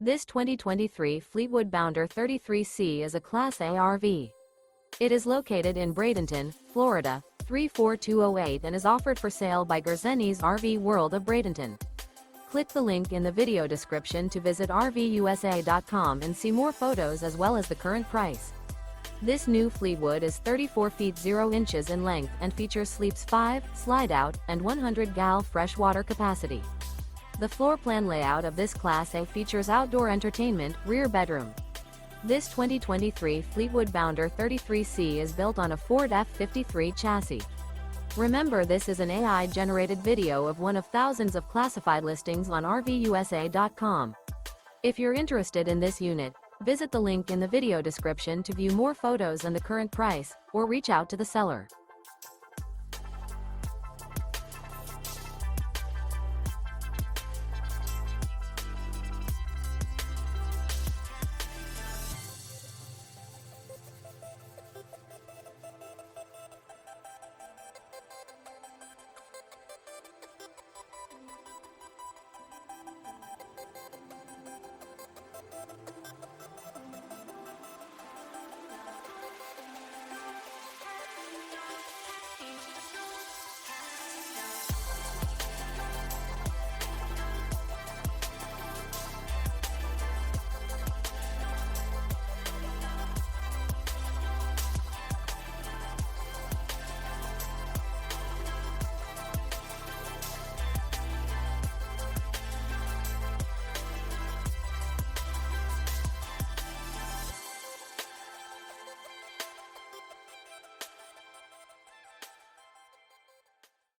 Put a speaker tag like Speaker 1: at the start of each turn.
Speaker 1: This 2023 Fleetwood Bounder 33C is a Class A RV. It is located in Bradenton, Florida, 34208 and is offered for sale by Gerzeny's RV World of Bradenton. Click the link in the video description to visit RVUSA.com and see more photos as well as the current price. This new Fleetwood is 34 feet 0 inches in length and features sleeps 5, Slideout, and 100 gal freshwater capacity. The floor plan layout of this Class A features outdoor entertainment, rear bedroom. This 2023 Fleetwood Bounder 33C is built on a Ford F-53 chassis. Remember, this is an AI-generated video of one of thousands of classified listings on RVUSA.com. If you're interested in this unit, visit the link in the video description to view more photos and the current price, or reach out to the seller.